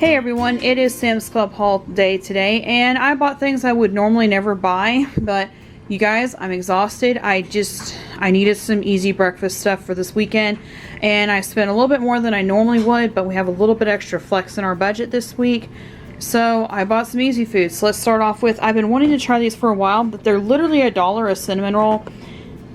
Hey everyone, it is Sam's Club haul day today, and I bought things I would normally never buy, but you guys, I'm exhausted. I needed some easy breakfast stuff for this weekend, and I spent a little bit more than I normally would, but we have a little bit extra flex in our budget this week, so I bought some easy foods. So let's start off with, I've been wanting to try these for a while, but they're literally $1 a cinnamon roll.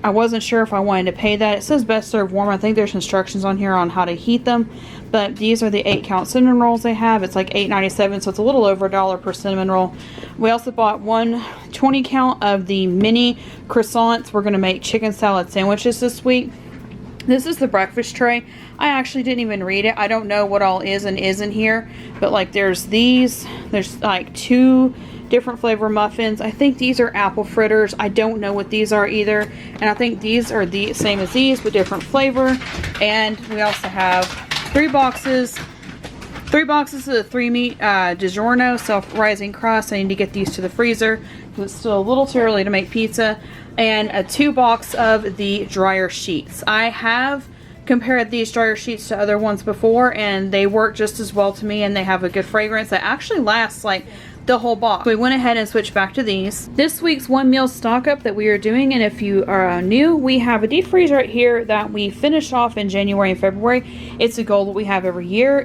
I wasn't sure if I wanted to pay that. It says best served warm. I think there's instructions on here on how to heat them. But these are the 8-count cinnamon rolls they have. It's like $8.97, so it's a little over $1 per cinnamon roll. We also bought one 20-count of the mini croissants. We're going to make chicken salad sandwiches this week. This is the breakfast tray. I actually didn't even read it. I don't know what all is and isn't here. But like there's these. There's like 2 different flavor muffins. I think these are apple fritters. I don't know what these are either. And I think these are the same as these but different flavor. And we also have 3 boxes of the 3-meat DiGiorno self-rising crust. I need to get these to the freezer. It's still a little too early to make pizza. And a 2 box of the dryer sheets. I have compared these dryer sheets to other ones before, and they work just as well to me, and they have a good fragrance that actually lasts like the whole box. We went ahead and switched back to these. This week's one meal stock up that we are doing, and if you are new, we have a deep freeze right here that we finished off in January and February. It's a goal that we have every year.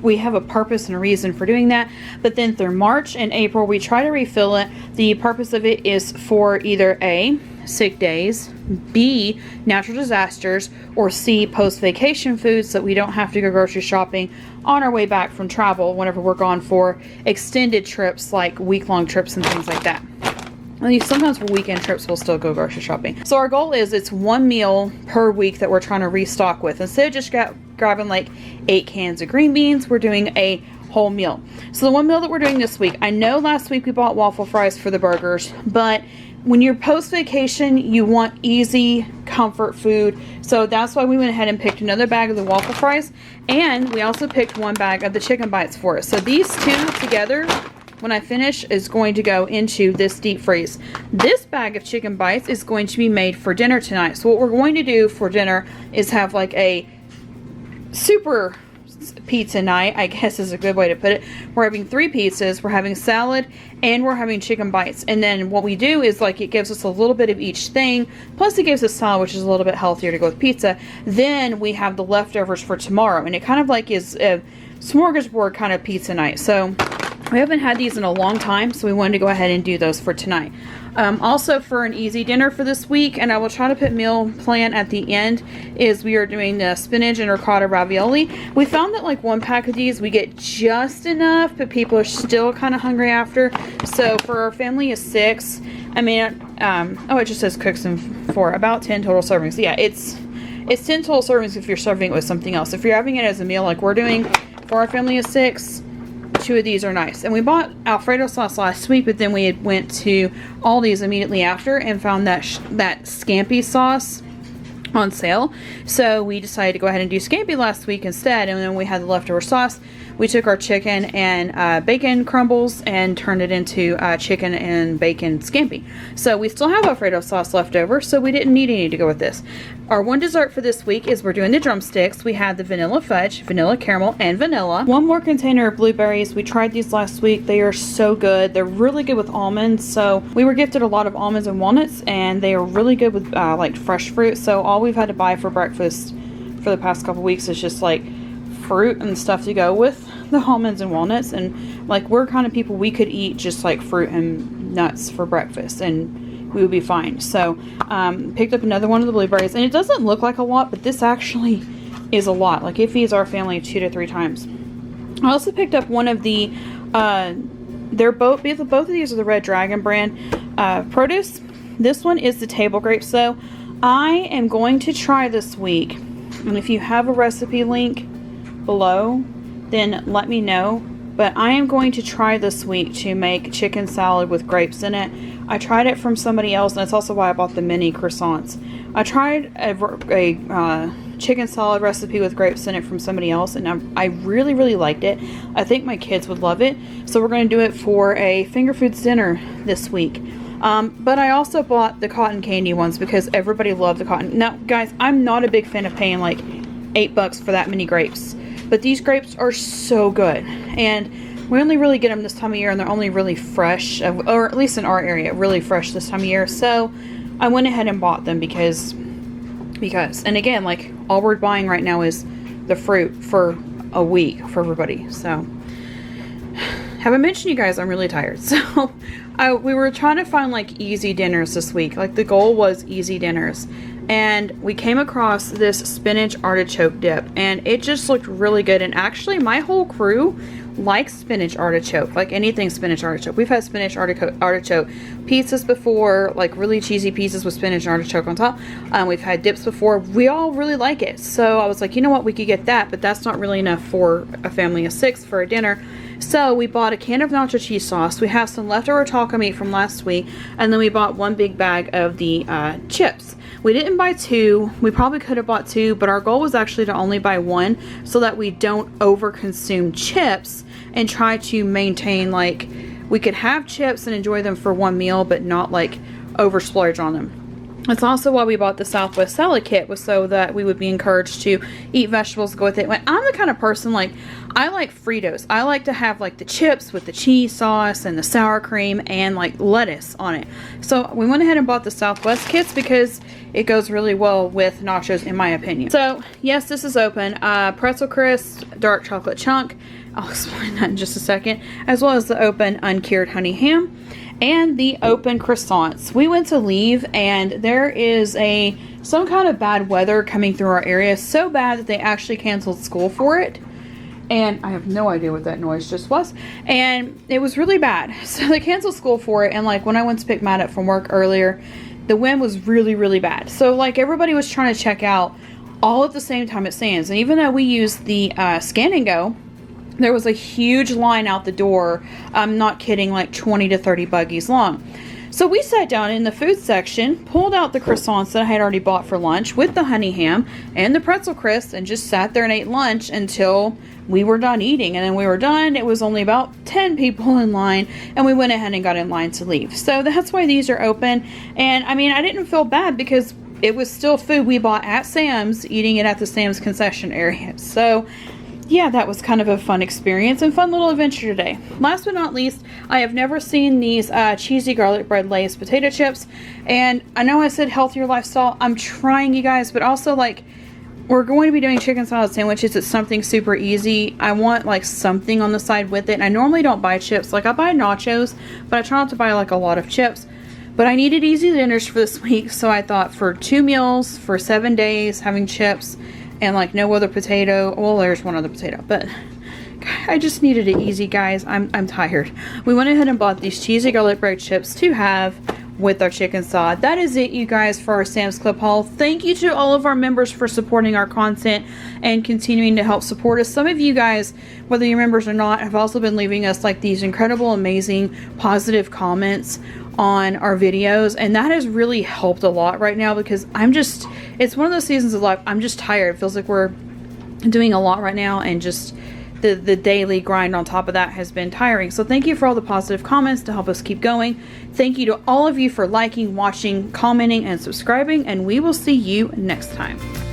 We have a purpose and a reason for doing that. But then through March and April, we try to refill it. The purpose of it is for either A, sick days, B, natural disasters, or C, post-vacation foods so that we don't have to go grocery shopping on our way back from travel whenever we're gone for extended trips like week-long trips and things like that. Sometimes for weekend trips we'll still go grocery shopping. So our goal is it's 1 meal per week that we're trying to restock with. Instead of just grabbing like 8 cans of green beans, we're doing a whole meal. So the 1 meal that we're doing this week, I know last week we bought waffle fries for the burgers, but when you're post-vacation, you want easy comfort food. So that's why we went ahead and picked another bag of the waffle fries. And we also picked 1 bag of the chicken bites for us. So these 2 together, when I finish, is going to go into this deep freeze. This bag of chicken bites is going to be made for dinner tonight. So what we're going to do for dinner is have like a super pizza night, I guess is a good way to put it. We're having 3 pizzas, we're having salad, and we're having chicken bites. And then what we do is like it gives us a little bit of each thing, plus it gives us salad, which is a little bit healthier to go with pizza. Then we have the leftovers for tomorrow, and it kind of like is a smorgasbord kind of pizza night. So we haven't had these in a long time, so we wanted to go ahead and do those for tonight. Also for an easy dinner for this week, and I will try to put meal plan at the end, is we are doing the spinach and ricotta ravioli. We found that like 1 pack of these we get just enough, but people are still kind of hungry after. So for our family of 6, I mean, oh, it just says cooks them for about 10 total servings. Yeah, it's 10 total servings if you're serving it with something else. If you're having it as a meal like we're doing for our family of 6, 2 of these are nice. And we bought Alfredo sauce last week, but then we went to Aldi's immediately after and found that scampi sauce on sale. So we decided to go ahead and do scampi last week instead, and then we had the leftover sauce. We took our chicken and bacon crumbles and turned it into chicken and bacon scampi. So we still have Alfredo sauce left over, so we didn't need any to go with this. Our one dessert for this week is we're doing the drumsticks. We had the vanilla fudge, vanilla caramel, and vanilla. 1 more container of blueberries. We tried these last week. They are so good. They're really good with almonds. So we were gifted a lot of almonds and walnuts, and they are really good with like fresh fruit. So all we've had to buy for breakfast for the past couple weeks is just like fruit and stuff to go with the almonds and walnuts. And like we're kind of people, we could eat just like fruit and nuts for breakfast and we would be fine. So picked up another one of the blueberries, and it doesn't look like a lot, but this actually is a lot. Like it feeds our family 2 to 3 times. I also picked up one of the both of these are the Red Dragon brand produce. This one is the table grapes. So I am going to try this week, and if you have a recipe link below, then let me know. But I am going to try this week to make chicken salad with grapes in it. I tried it from somebody else, and that's also why I bought the mini croissants. I tried a chicken salad recipe with grapes in it from somebody else, and I really, really liked it. I think my kids would love it. So we're going to do it for a finger foods dinner this week. But I also bought the cotton candy ones because everybody loved the cotton. Now, guys, I'm not a big fan of paying like $8 for that many grapes. but these grapes are so good. And we only really get them this time of year, and they're only really fresh, or at least in our area, really fresh this time of year. So I went ahead and bought them because, and again, like, all we're buying right now is the fruit for a week for everybody. So haven't mentioned, you guys, I'm really tired. So we were trying to find like easy dinners this week. Like, the goal was easy dinners, and we came across this spinach artichoke dip, and it just looked really good. And actually, my whole crew likes spinach artichoke, like anything spinach artichoke. We've had spinach artichoke pizzas before, like really cheesy pizzas with spinach and artichoke on top. We've had dips before. We all really like it. So I was like, you know what, we could get that, but that's not really enough for a family of 6 for a dinner. So we bought a can of nacho cheese sauce. We have some leftover taco meat from last week, and then we bought 1 big bag of the chips. We didn't buy 2. We probably could have bought 2, but our goal was actually to only buy 1 so that we don't over consume chips, and try to maintain, like, we could have chips and enjoy them for 1 meal, but not like over splurge on them. That's also why we bought the Southwest salad kit, was so that we would be encouraged to eat vegetables, go with it. I'm the kind of person, like, I like Fritos. I like to have like the chips with the cheese sauce and the sour cream and like lettuce on it. So we went ahead and bought the Southwest kits because it goes really well with nachos, in my opinion. So yes, this is open. Pretzel crisp, dark chocolate chunk. I'll explain that in just a second. As well as the open uncured honey ham and the open croissants. We went to leave, and there is some kind of bad weather coming through our area. So bad that they actually canceled school for it. And I have no idea what that noise just was. And it was really bad. So they canceled school for it. And like, when I went to pick Matt up from work earlier, the wind was really, really bad. So like, everybody was trying to check out all at the same time at Sam's. And even though we used the Scan and Go, there was a huge line out the door. I'm not kidding, like 20 to 30 buggies long. So we sat down in the food section, pulled out the croissants that I had already bought for lunch with the honey ham and the pretzel crisps, and just sat there and ate lunch until we were done eating. And then we were done. It was only about 10 people in line, and we went ahead and got in line to leave. So that's why these are open. And I mean, I didn't feel bad because it was still food we bought at Sam's, eating it at the Sam's concession area. So yeah, that was kind of a fun experience and fun little adventure today. Last but not least, I have never seen these cheesy garlic bread Lay's potato chips. And I know I said healthier lifestyle. I'm trying, you guys, but also, like, we're going to be doing chicken salad sandwiches. It's something super easy. I want like something on the side with it. And I normally don't buy chips. Like, I buy nachos, but I try not to buy like a lot of chips. But I needed easy dinners for this week, so I thought for 2 meals for 7 days, having chips and like no other potato. Well, there's one other potato, but I just needed it easy, guys. I'm tired. We went ahead and bought these cheesy garlic bread chips to have with our chicken salad. That is it, you guys, for our Sam's Club haul. Thank you to all of our members for supporting our content and continuing to help support us. Some of you guys, whether you're members or not, have also been leaving us like these incredible, amazing, positive comments on our videos, and that has really helped a lot right now, because it's one of those seasons of life. I'm just tired. It feels like we're doing a lot right now, and just the daily grind on top of that has been tiring. So thank you for all the positive comments to help us keep going. Thank you to all of you for liking, watching, commenting, and subscribing, and we will see you next time.